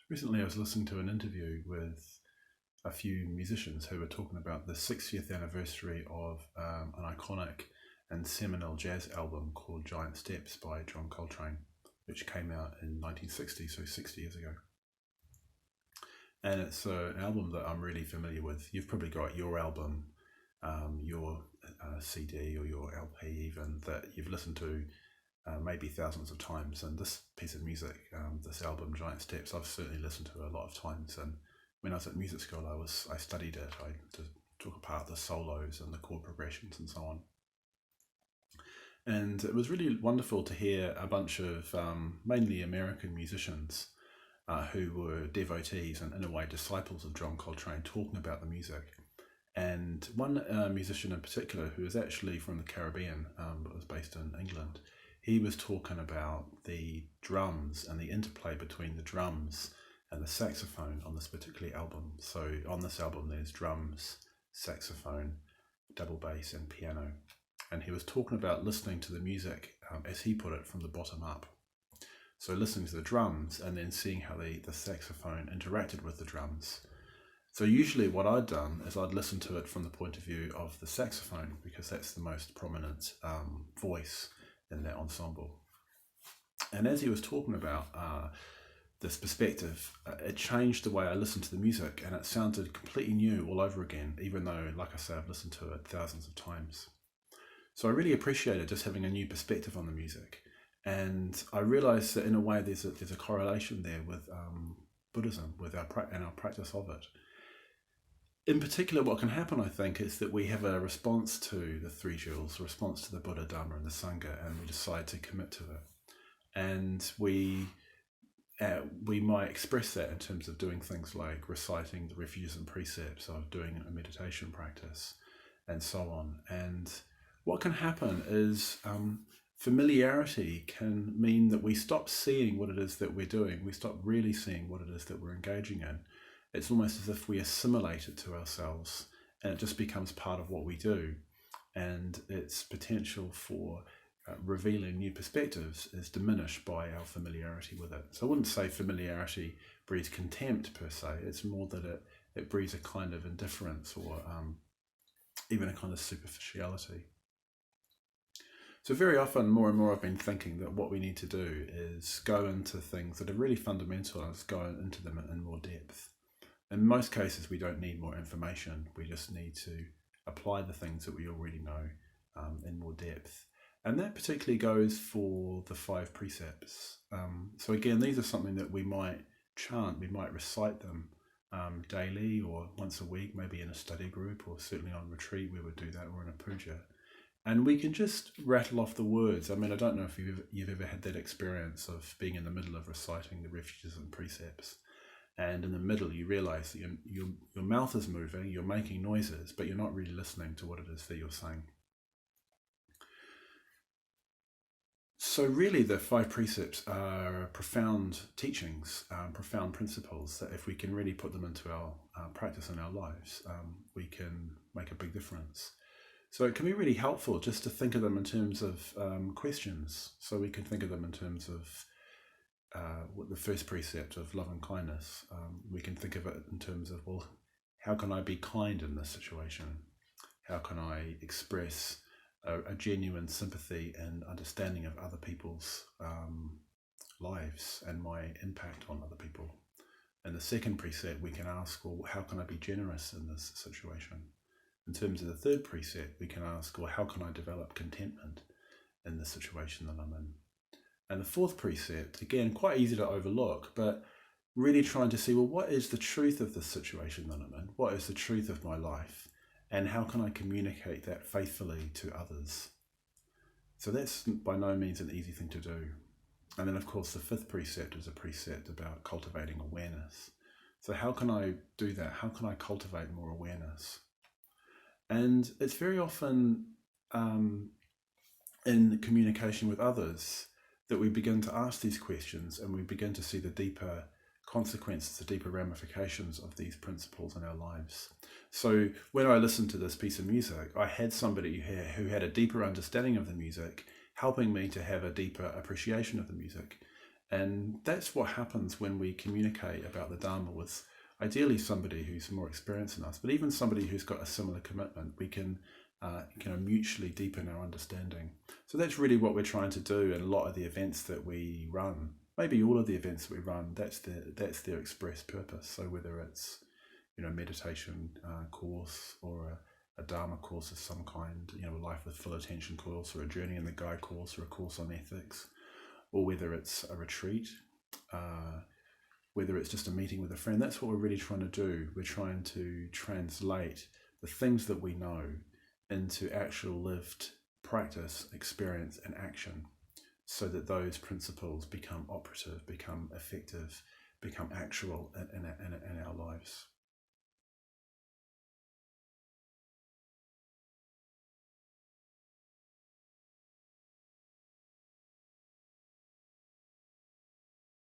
Recently, I was listening to an interview with a few musicians who were talking about the 60th anniversary of an iconic and seminal jazz album called Giant Steps by John Coltrane, which came out in 1960, so 60 years ago. And it's an album that I'm really familiar with. You've probably got your album, your CD or your LP even, that you've listened to maybe thousands of times. And this piece of music, this album, Giant Steps, I've certainly listened to a lot of times. And when I was at music school, I studied it. I took apart the solos and the chord progressions and so on. And it was really wonderful to hear a bunch of mainly American musicians who were devotees and in a way disciples of John Coltrane talking about the music. And one musician in particular, who was actually from the Caribbean but was based in England, he was talking about the drums and the interplay between the drums and the saxophone on this particular album. So on this album there's drums, saxophone, double bass and piano. And he was talking about listening to the music, as he put it, from the bottom up. So listening to the drums and then seeing how the saxophone interacted with the drums. So usually what I'd done is I'd listen to it from the point of view of the saxophone, because that's the most prominent voice in that ensemble. And as he was talking about this perspective, it changed the way I listened to the music, and it sounded completely new all over again, even though, like I say, I've listened to it thousands of times. So I really appreciated just having a new perspective on the music. And I realized that in a way there's a correlation there with Buddhism, with our practice of it. In particular, what can happen, I think, is that we have a response to the three jewels, a response to the Buddha, Dharma and the Sangha, and we decide to commit to it. And we might express that in terms of doing things like reciting the refuges and precepts, of doing a meditation practice, and so on. And what can happen is familiarity can mean that we stop seeing what it is that we're doing. We stop really seeing what it is that we're engaging in. It's almost as if we assimilate it to ourselves, and it just becomes part of what we do. And its potential for revealing new perspectives is diminished by our familiarity with it. So I wouldn't say familiarity breeds contempt per se. It's more that it breeds a kind of indifference, or even a kind of superficiality. So very often, more and more, I've been thinking that what we need to do is go into things that are really fundamental and just go into them in more depth. In most cases, we don't need more information. We just need to apply the things that we already know in more depth. And that particularly goes for the 5 precepts. So again, these are something that we might chant, we might recite them daily or once a week, maybe in a study group, or certainly on retreat we would do that, or in a puja. And we can just rattle off the words. I mean, I don't know if you've ever had that experience of being in the middle of reciting the refuges and precepts, and in the middle you realise that your mouth is moving, you're making noises, but you're not really listening to what it is that you're saying. So really the 5 precepts are profound teachings, profound principles that if we can really put them into our practice in our lives, we can make a big difference. So it can be really helpful just to think of them in terms of questions. So we can think of them in terms of what the first precept of love and kindness. We can think of it in terms of, well, how can I be kind in this situation? How can I express a genuine sympathy and understanding of other people's lives and my impact on other people? And the second precept, we can ask, well, how can I be generous in this situation? In terms of the third precept, we can ask, well, how can I develop contentment in the situation that I'm in? And the fourth precept, again, quite easy to overlook, but really trying to see, well, what is the truth of the situation that I'm in? What is the truth of my life? And how can I communicate that faithfully to others? So that's by no means an easy thing to do. And then, of course, the fifth precept is a precept about cultivating awareness. So how can I do that? How can I cultivate more awareness? And it's very often in communication with others that we begin to ask these questions, and we begin to see the deeper consequences, the deeper ramifications of these principles in our lives. So when I listened to this piece of music, I had somebody who had a deeper understanding of the music, helping me to have a deeper appreciation of the music. And that's what happens when we communicate about the Dharma with ideally somebody who's more experienced than us, but even somebody who's got a similar commitment. We can mutually deepen our understanding. So that's really what we're trying to do in a lot of the events that we run. Maybe all of the events that we run, that's their express purpose. So whether it's meditation course or a Dharma course of some kind, a life with full attention course, or a journey in the guide course, or a course on ethics, or whether it's a retreat, whether it's just a meeting with a friend, that's what we're really trying to do. We're trying to translate the things that we know into actual lived practice, experience, and action, so that those principles become operative, become effective, become actual in our lives.